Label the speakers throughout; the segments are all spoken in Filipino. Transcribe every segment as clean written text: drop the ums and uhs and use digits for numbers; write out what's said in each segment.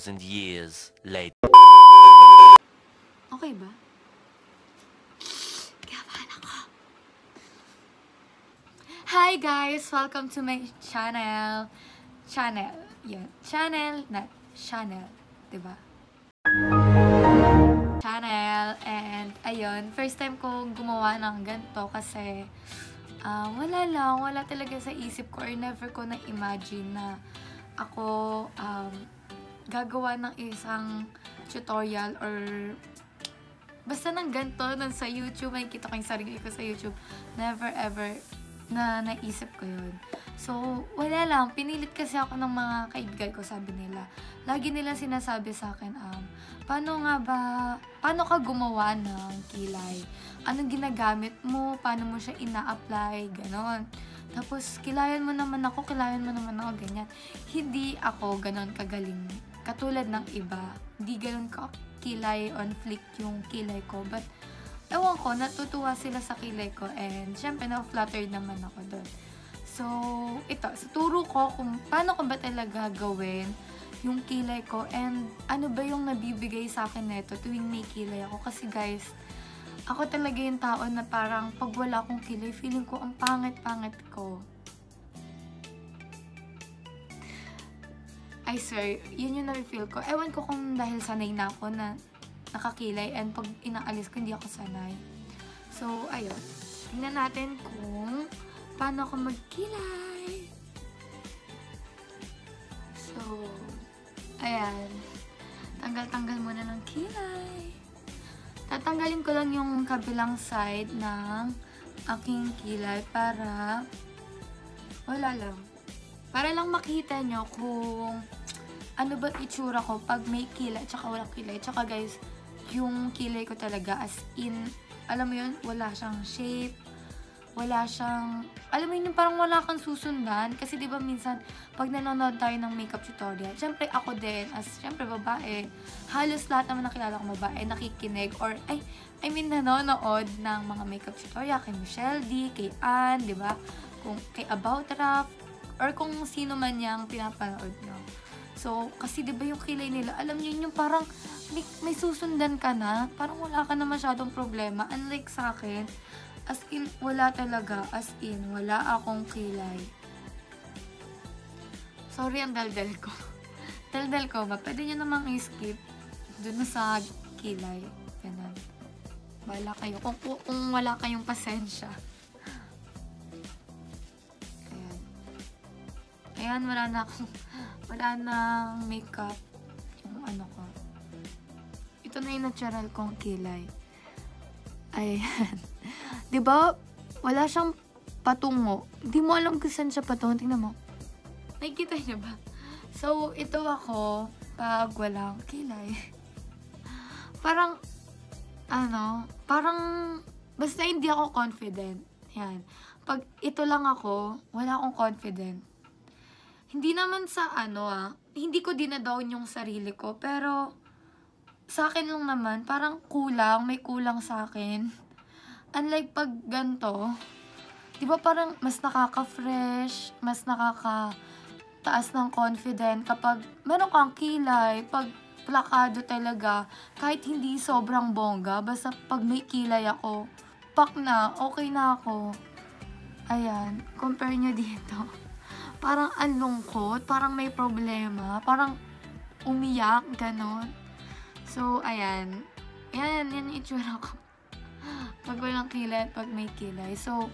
Speaker 1: 2,000 years later.
Speaker 2: Okay ba? Kabahan ako. Hi guys! Welcome to my channel. Yun. Channel, not channel. Diba? Channel. And, ayun. First time kong gumawa ng ganito kasi wala talaga sa isip ko or never ko na-imagine na ako gagawa ng isang tutorial or basta ng ganito nun sa YouTube. Makikita ko yung sarili ko sa YouTube. Never ever na naisip ko yun. So, wala lang. Pinilit kasi ako ng mga kaibigan ko, sabi nila. Lagi nila sinasabi sa akin, paano ka gumawa ng kilay? Anong ginagamit mo? Paano mo siya ina-apply? Ganon. Tapos, kilayan mo naman ako, ganyan. Hindi ako ganon kagaling. Katulad ng iba. Hindi ganon kilay on flick yung kilay ko. But, ewan ko, natutuwa sila sa kilay ko. And, syempre, na-flattered naman ako doon. So, ito, turo ko kung paano ko ba talaga gawin yung kilay ko. And, ano ba yung nabibigay sa akin neto tuwing may kilay ako. Kasi, guys, ako talaga yung tao na parang pag wala akong kilay, feeling ko ang pangit-pangit ko. I swear, yun yung na-feel ko. Ewan ko kung dahil sanay na ako na nakakilay and pag inaalis ko, hindi ako sanay. So, ayun. Tingnan natin kung paano ako magkilay. So, ayan. Tanggal-tanggal muna ng kilay. Tatanggalin ko lang yung kabilang side ng aking kilay para wala lang. Para lang makita nyo kung ano ba itsura ko pag may kilay tsaka walang kilay. Tsaka guys, yung kilay ko talaga as in, alam mo yun, wala siyang shape. Wala siyang, alam mo yun, parang wala kang susundan. Kasi diba minsan, pag nanonood tayo ng makeup tutorial, syempre ako din, as syempre babae, halos lahat naman nakilala kong babae, nakikinig, or, I mean, nanonood ng mga makeup tutorial kay Michelle D, kay Ann, diba? Kung kay About Rap, or kung sino man yung pinapanood nyo. So, kasi diba yung kilay nila, alam nyo yung parang may susundan ka na, parang wala ka na masyadong problema. Unlike sa akin, as in, wala talaga. As in, wala akong kilay. Sorry ang daldal ko. Daldal ko ba? Pwede nyo namang i-skip dun sa kilay. Ganun. Wala kayo. Kung wala kayong pasensya. Ayan. Ayan, wala nang makeup. Yung ano ko. Ito na yung natural kong kilay. Ayan. Diba, wala siyang patungo. Hindi mo alam kung saan siya patungo. Tingnan mo. Nakikita niyo ba? So, ito ako pag walang kilay. Parang, basta hindi ako confident. Yan. Pag ito lang ako, wala akong confident. Hindi naman sa hindi ko dinadown yung sarili ko, pero sa akin lang naman, parang may kulang sa akin. Unlike pag ganito, di ba parang mas nakaka-fresh, mas nakaka-taas ng confident kapag meron kang kilay, pag plakado talaga, kahit hindi sobrang bongga, basta pag may kilay ako, pak na, okay na ako. Ayan, compare nyo dito. Parang ang lungkot, parang may problema, parang umiyak, ganon. So, ayan. Yan yung itsura ko. Pag walang kilay at pag may kilay. So,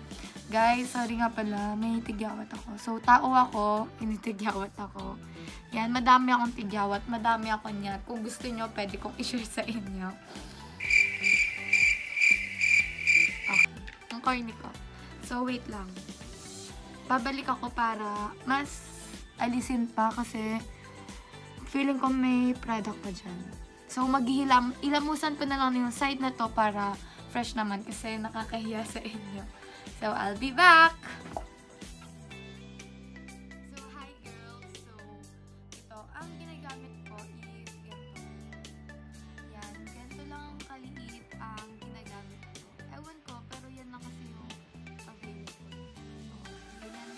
Speaker 2: guys, sorry nga pala, may tigyawat ako. So, tao ako, initigyawat ako. Yan, madami akong tigyawat, madami ako niyan. Kung gusto nyo, pwede kong i-share sa inyo. Okay, ang corny ko. So, wait lang. Babalik ako para mas alisin pa kasi feeling ko may product pa dyan. So, ilamusan ko na lang yung side na to para fresh naman kasi nakakahiya sa inyo. So, I'll be back! So, hi girls! So, ito, ang ginagamit ko is ganito. Yan, ganito lang ang kaliit ang ginagamit ko. Ewan ko, pero yan na kasi yung available. So, ganyan.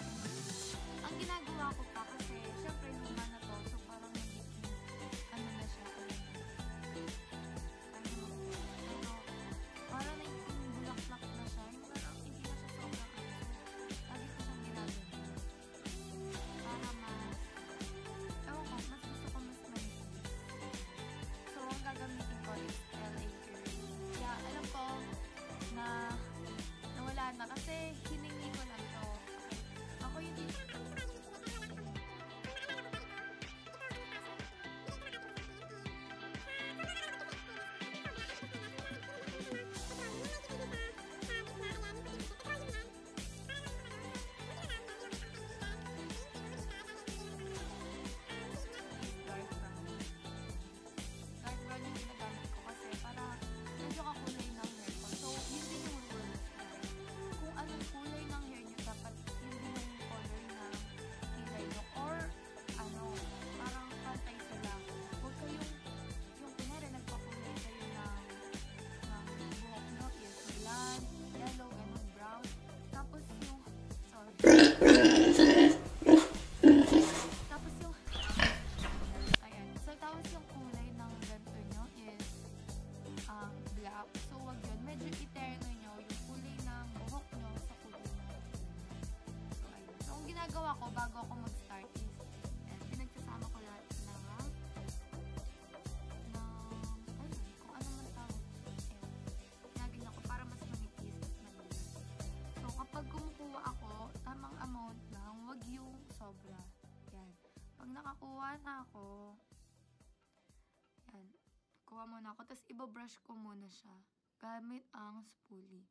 Speaker 2: Ang ginagawa ko pa kasi, syempre luma na to, so parang nagiging, ano na siya, parang nagiging bulaklak na siya. Yung parang hindi na siya sobrang ano. Lagi ko siyang ginagawa. Para mas, ewan ko, mas gusto ko mas manipis. So, ang gagamitin ko is LA Girl. Kaya, alam ko na nawala na kasi hiningi ko lang to. Okay. Ako yung dark brown yung ginagamit ko kasi para medyo kakulay ng hair ko. So, yun din yung rule. Kung anong kulay ng hair nyo, dapat yun din yung color ng kilay nyo. Or, ano, parang pantay sila. Huwag kayong, yung kunwari, nagpakulay kayo ng buhok nyo is blonde, yellow, ganun, brown. Tapos yung, sorry. Tapos yung, ayan. So, tapos yung kulay ng ganito nyo is black. So, wag yun. Medyo iterno nyo yung kulay ng buhok nyo sa kulay ng hair. So, ayun. So, ang ginagawa ko bago ako mag-start is, ayan, pinagsasama ko lahat ng ayun, kung ano man tawag. Ayan. Ginagin ako para mas manipis at malinis. So, kapag kumukuha ako, tamang amount lang, wag yung sobra. Yan. Pag nakakuha na ako, yan, kuha muna ako, tapos ibabrush ko muna siya gamit ang spoolie.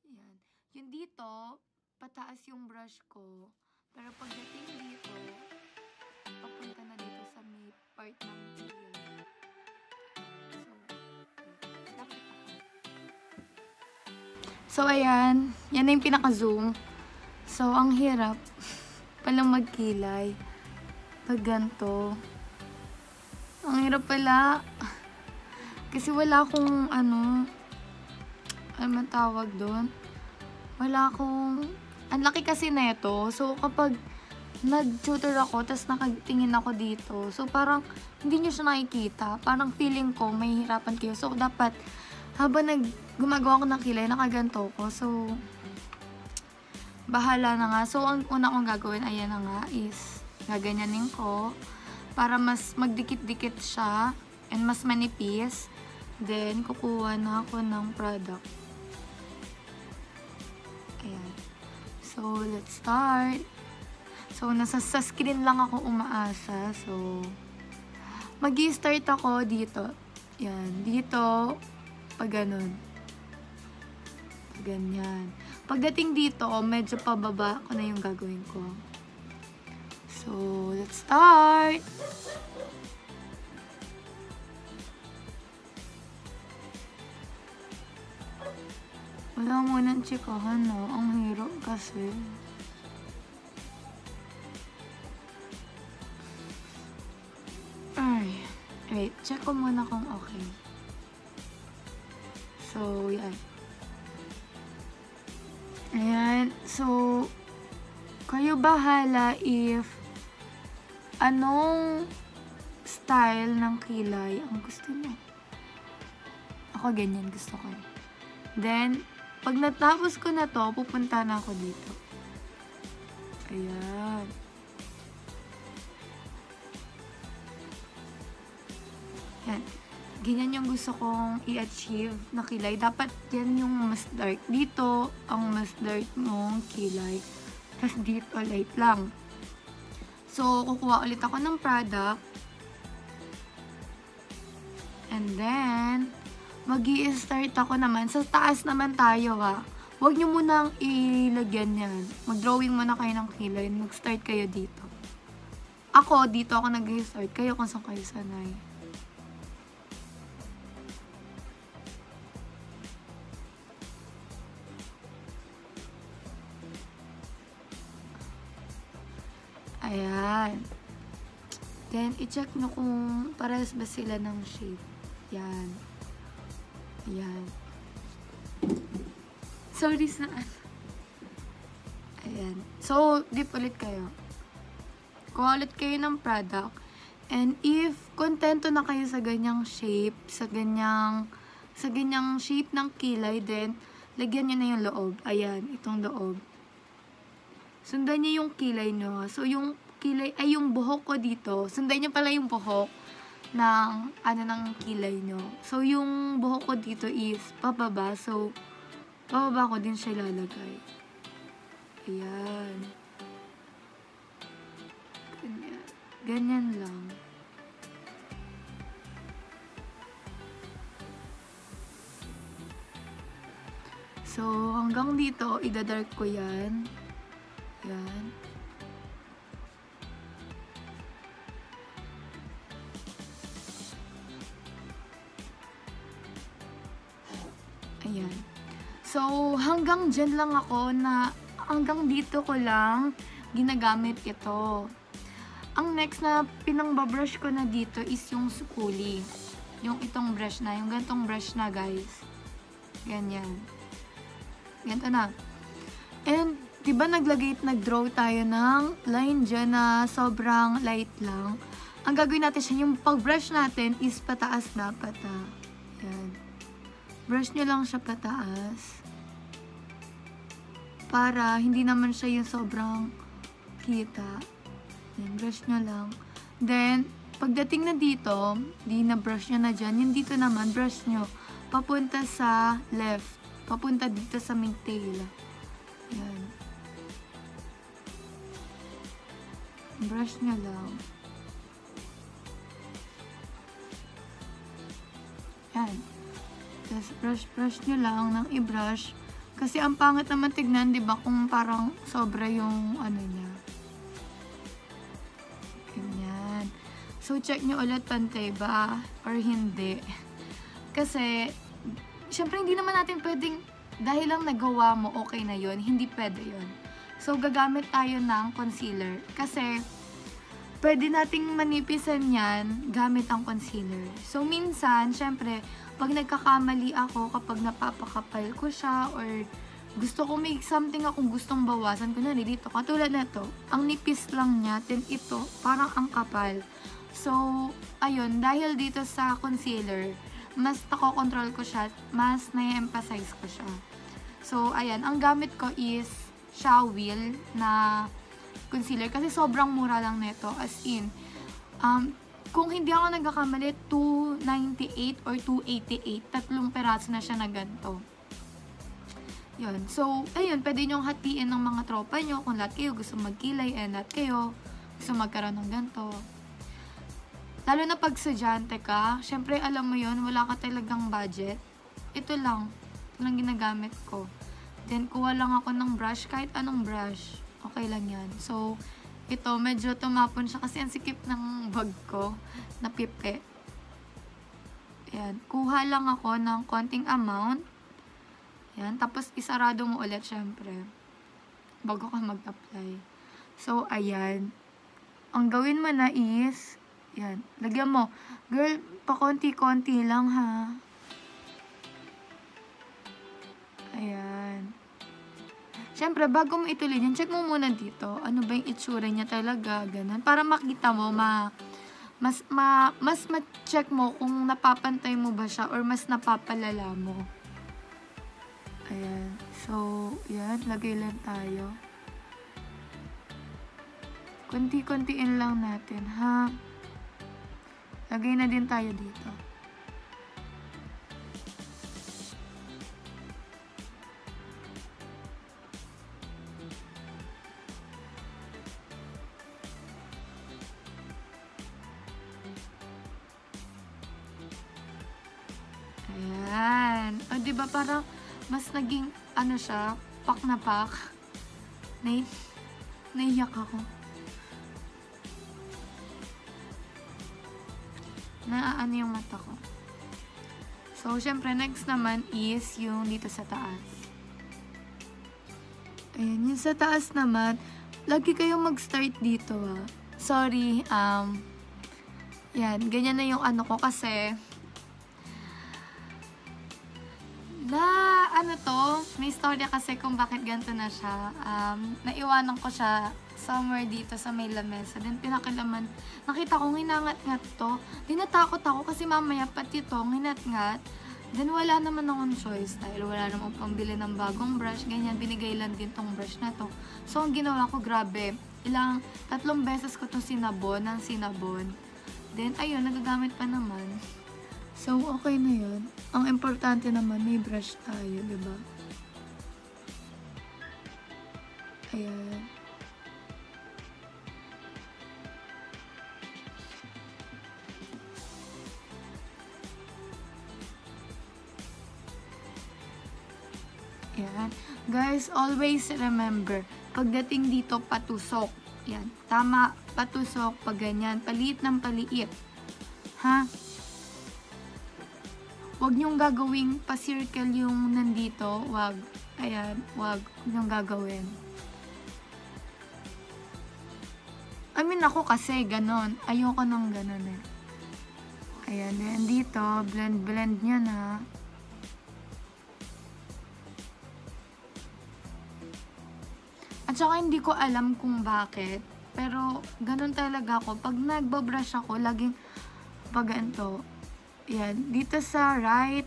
Speaker 2: Yan. Yung dito, pataas yung brush ko, pero pagdating dito, papunta na dito sa may part ng tail. So, lapit ako. So, ayan. Yan na yung pinaka-zoom. So, ang hirap palang magkilay pag ganito. Ang hirap pala. Kasi wala akong, ano man tawag doon? Wala akong, ang laki kasi neto. So, kapag nag-tutor ako, tas nakatingin ako dito, so, parang, hindi nyo siya nakikita. Parang feeling ko, may hirapan kayo. So, dapat, habang gumagawa ko ng kilay, nakaganto ko. So, bahala na nga. So, ang una kong gagawin, ayan na nga, is, gaganyanin ko, para mas magdikit-dikit siya, and mas manipis. Then, kukuha na ako ng product. Ayan. So, let's start. So, sa screen lang ako umaasa. So, mag-i-start ako dito. Yan. Dito, pag ganun. Pag ganyan. Pagdating dito, medyo pababa ko na yung gagawin ko. So, let's start! Wala mo nang chikahan, no? Ang hirap kasi. Ay. Wait, check ko muna kung okay. So, yan. Ayan. So, kayo bahala if anong style ng kilay ang gusto niyo. Ako ganyan gusto ko. Then, pag natapos ko na to, pupunta na ako dito. Ayan. Yan. ganyan yung gusto kong i-achieve na kilay. Dapat yan yung mas dark. Dito, ang mas dark mong kilay. Tapos dito, light lang. So, kukuha ulit ako ng product. And then, mag-i-start ako naman. Sa taas naman tayo ha. Huwag nyo munang ilagyan yan. Mag-drawing muna kayo ng kilay. Mag-start kayo dito. Ako, dito ako nag-i-start. Kayo kung saan kayo sanay. Ayan. Then, i-check nyo kung parehas ba sila ng shape. Yan. Ayan. Sorry saan. Ayan. So, dip ulit kayo. Kuha ulit kayo ng product. And if kontento na kayo sa ganyang shape, sa ganyang shape ng kilay, then, lagyan nyo na yung loob. Ayan, itong loob. Sundan niyo yung kilay nyo. So, yung kilay, ay yung buhok ko dito. Sundan niyo pala yung buhok ng kilay nyo. So, yung buhok ko dito is pababa. So, pababa ko din siya lalagay. Ayan. Ganyan. Ganyan lang. So, hanggang dito, idadark ko yan. Yan. Ayan. So, hanggang dyan lang ako na, hanggang dito ko lang ginagamit ito. Ang next na pinangbabrush ko na dito is yung sukuli. Yung itong brush na, yung gantong brush na guys. Ganyan. Ganito na. And, diba nag-draw tayo ng line dyan na sobrang light lang. Ang gagawin natin siya, yung pag-brush natin is pataas dapat ha. Yan. Brush nyo lang siya pataas. Para hindi naman siya yung sobrang kita. Yan, brush nyo lang. Then, pagdating na dito, di na brush nyo na dyan. Yung dito naman, brush nyo. Papunta sa left. Papunta dito sa may tail. Yan. Brush nyo lang. Yan. Tapos brush nyo lang ng i-brush. Kasi ang pangit naman tignan, di ba? Kung parang sobra yung ano niya. Ganyan. So, check nyo ulit pantay ba? Or hindi. Kasi, syempre hindi naman natin pwedeng, dahil lang nagawa mo, okay na yun. Hindi pwede yun. So, gagamit tayo ng concealer. Kasi, pwede nating manipisan yan gamit ang concealer. So, minsan, syempre, pag nagkakamali ako, kapag napapakapal ko siya, or gusto ko may something akong gustong bawasan, kunwari dito, katulad na to, ang nipis lang niya, then ito, parang ang kapal. So, ayun, dahil dito sa concealer, mas nakokontrol ko siya, mas na-emphasize ko siya. So, ayan, ang gamit ko is Shawil na concealer kasi sobrang mura lang nito, as in kung hindi ako nagkakamali 298 or 288, tatlong peraso na siya na ganito. Yun. So, ayun, pwede nyong hatiin ng mga tropa nyo kung lahat kayo gusto magkilay and lahat kayo gusto magkaroon ng ganito. Lalo na pag estudyante ka, syempre alam mo yun, wala ka talagang budget. Ito lang ginagamit ko. Then, kuha lang ako ng brush, kahit anong brush. Okay lang yan. So, ito, medyo tumapon siya kasi ang sikip ng bag ko na pipe. Ayan. Kuha lang ako ng konting amount. Ayan. Tapos, isarado mo ulit, syempre. Bago ka mag-apply. So, ayan. Ang gawin mo na is, ayan. Lagyan mo. Girl, pa konti-konti lang, ha. Ayan. Siyempre, bago mo ituloy yan, check mo muna dito. Ano ba yung itsura niya talaga, ganun. Para makita mo, mas ma-check mo kung napapantay mo ba siya or mas napapalala mo. Ayan. So, yan. Lagay lang tayo. Kunti-kuntiin lang natin, ha? Lagay na din tayo dito. Ayan. O, diba parang mas naging, ano siya, pak na pak. Naiyak ako. Naaano yung mata ko. So, syempre, next naman is yung dito sa taas. Ayan, yung sa taas naman, lagi kayong mag-start dito, ah. Sorry, yan, ganyan na yung ano ko kasi, ano to, may storya kasi kung bakit ganito na siya. Naiwanan ko siya somewhere dito sa may lamesa. Then, pinakilaman, nakita ko, nginangat-ngat to. Di natakot ako kasi mamaya pati to, nginat-ngat. Then, wala naman akong choice dahil wala namang pambili ng bagong brush. Ganyan, binigay lang din tong brush na to. So, ang ginawa ko, grabe, 3 beses ko itong sinabon ng sinabon. Then, ayun, nagagamit pa naman. So, okay na yun. Ang importante naman, may brush tayo, diba? Ayan. Ayan. Guys, always remember, pagdating dito, patusok. Yan. Tama, patusok, pag ganyan. Paliit ng paliit. Ha? Huwag niyong gagawing pa-circle yung nandito. Huwag. Ayan. Huwag niyong gagawin. I mean, ako kasi, ganon. Ayoko nang ganon eh. Ayan. Then, dito, blend niya na. At saka, hindi ko alam kung bakit. Pero, ganon talaga ako. Pag nagbabrush ako, laging pag ganito. Yan, dito sa right,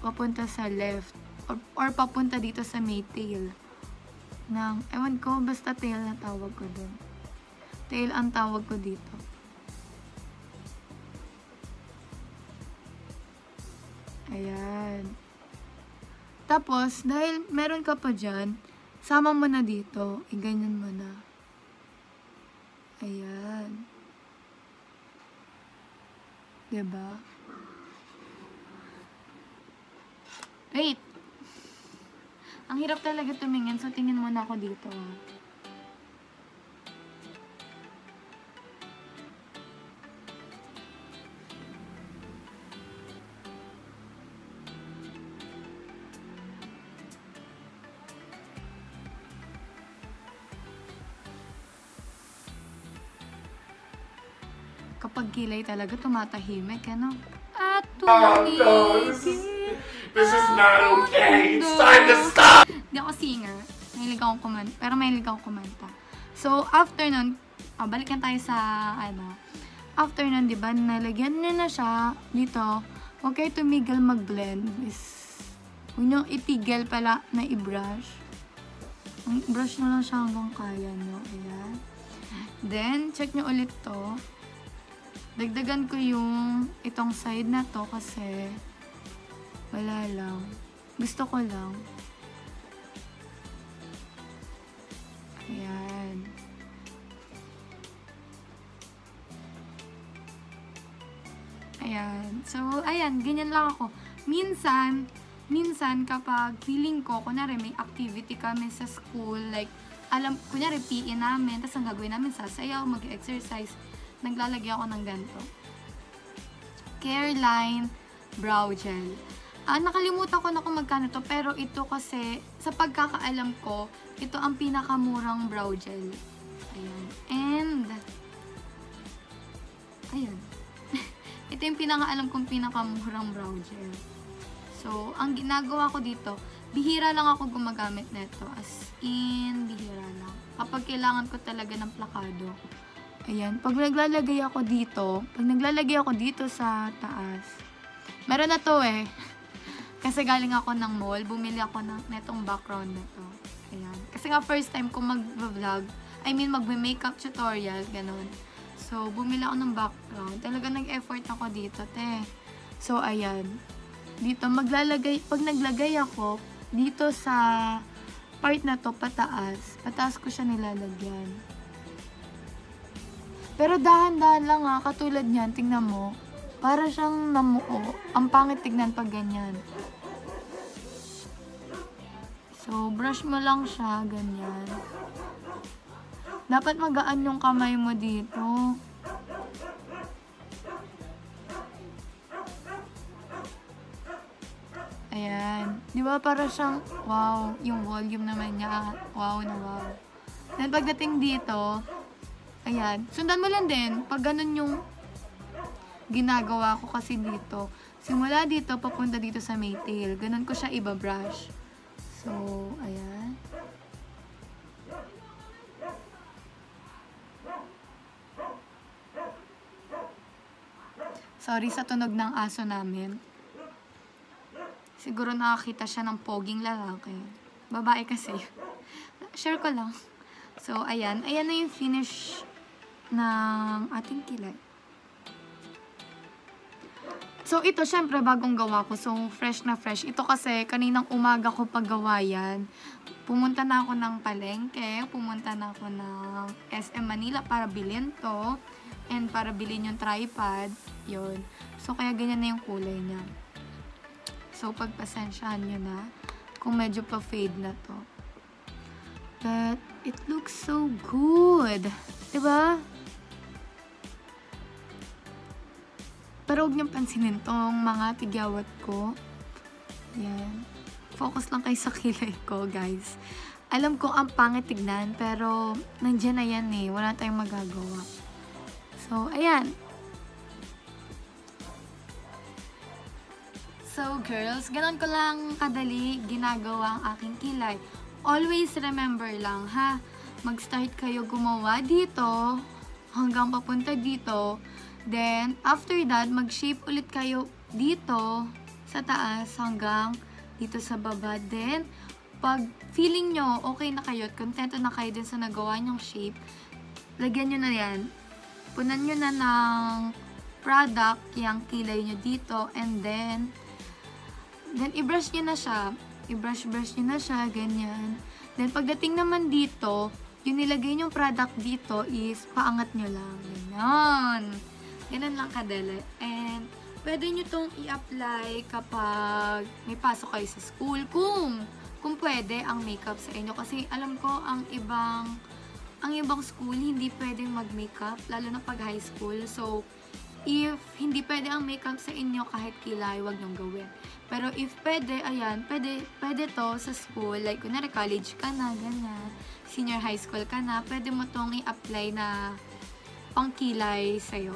Speaker 2: papunta sa left, or papunta dito sa may tail. Ewan ko, basta tail na tawag ko dun. Tail ang tawag ko dito. Ayan. Tapos, dahil meron ka pa dyan, sama mo na dito, iganyan mo na. Ayan. Diba? Wait! Ang hirap talaga tumingin, so tingin muna ako dito. Kapag kilay talaga, tumatahimik, ano? At tumigil.
Speaker 1: This is not okay. It's time to stop.
Speaker 2: Hindi ako singer. Mahilig akong kumanta. Pero mahilig akong kumanta. So, after nun, balikan tayo sa, after nun, diba, nalagyan nyo na siya dito. Huwag kayo tumigil mag-blend. Huwag nyo itigil pala na i-brush. Brush na lang siya hanggang kaya nyo. Ayan. Then, check nyo ulit to. Dagdagan ko itong side na to kasi wala lang. Gusto ko lang. Ayan. Ayan. So, ayan. Ganyan lang ako. Minsan kapag feeling ko, kunwari may activity kami sa school, like, kunwari PE namin, tapos ang gagawin namin sasayaw, mag-exercise, naglalagay ako ng ganito. Careline Brow Gel. Nakalimutan ko na kung magkano to, pero ito kasi, sa pagkakaalam ko, ito ang pinakamurang brow gel. Ayan. And, ayan. Ito yung pinakaalam kong pinakamurang brow gel. So, ang ginagawa ko dito, bihira lang ako gumagamit nito. As in, bihira lang. Kapag kailangan ko talaga ng plakado. Ayan. Pag naglalagay ako dito sa taas, meron na to eh. Kasi galing ako ng mall, bumili ako netong background na to. Ayan. Kasi nga first time ko mag-vlog, mag-makeup tutorial, ganun. So, bumili ako ng background. Talaga nag-effort ako dito, te. So, ayan. Dito, pag naglagay ako, dito sa part na to, pataas ko siya nilalagyan. Pero dahan-dahan lang katulad niyan, tingnan mo. Para siyang namuo. Ang pangit tignan pag ganyan. So, brush mo lang siya, ganyan. Dapat magaan yung kamay mo dito. Ayan. Di ba para siyang, wow, yung volume naman niya, wow na wow. Then pagdating dito, ayan, sundan mo lang din, pag ganun yung ginagawa ko kasi dito. Simula dito, papunta dito sa may tail. Ganun ko siya iba-brush. So, ayan. Sorry sa tunog ng aso namin. Siguro nakakita siya ng poging lalaki. Babae kasi. Share ko lang. So, ayan. Ayan na yung finish ng ating kilay. So, ito, syempre, bagong gawa ko. So, fresh na fresh. Ito kasi, kaninang umaga ko paggawa yan. Pumunta na ako ng palengke. Pumunta na ako ng SM Manila para bilhin to. And para bilhin yung tripod. Yun. So, kaya ganyan na yung kulay niya. So, pagpasensyahan nyo na kung medyo pa-fade na to. But, it looks so good. Diba? Pero huwag niyong pansinin tong mga tigyawat ko. Yan. Focus lang kayo sa kilay ko, guys. Alam ko ang pangit tignan, pero nandiyan na yan eh. Wala tayong magagawa. So, ayan. So, girls, ganun ko lang kadali ginagawa ang aking kilay. Always remember lang, ha? Mag-start kayo gumawa dito hanggang papunta dito. Then, after that, mag-shape ulit kayo dito sa taas hanggang dito sa baba. Then, pag feeling nyo okay na kayo at kontento na kayo din sa nagawa nyong shape, lagyan nyo na yan. Punan nyo na ng product yung kilay nyo dito. And then i-brush nyo na siya. I-brush nyo na siya, ganyan. Then, pagdating naman dito, yung nilagay nyong product dito is paangat nyo lang. Ganyan. Ganun lang kadali. And, pwede nyo tong i-apply kapag may pasok kayo sa school. Kung pwede ang makeup sa inyo. Kasi alam ko, ang ibang school, hindi pwedeng mag-makeup. Lalo na pag high school. So, if hindi pwede ang makeup sa inyo, kahit kilay, wag nyong gawin. Pero if pwede, ayan, pwede to sa school. Like, kunwari college ka na, ganyan. Senior high school ka na, pwede mo tong i-apply na pang kilay sa'yo.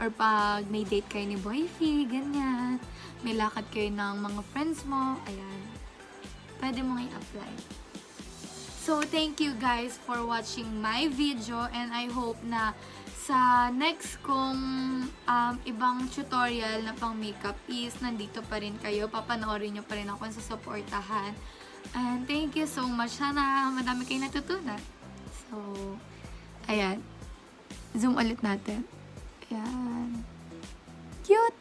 Speaker 2: Or pag may date kayo ni boyfriend, ganyan. May lakad kayo ng mga friends mo, ayan. Pwede mong i-apply. So, thank you guys for watching my video. And I hope na sa next kong ibang tutorial na pang makeup is nandito pa rin kayo. Papanoorin nyo pa rin ako sa supportahan. And thank you so much. Sana madami kayo natutunan. So, ayan. Zoom ulit natin. Ayan. Cute!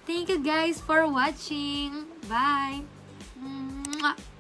Speaker 2: Thank you guys for watching. Bye! Mwah!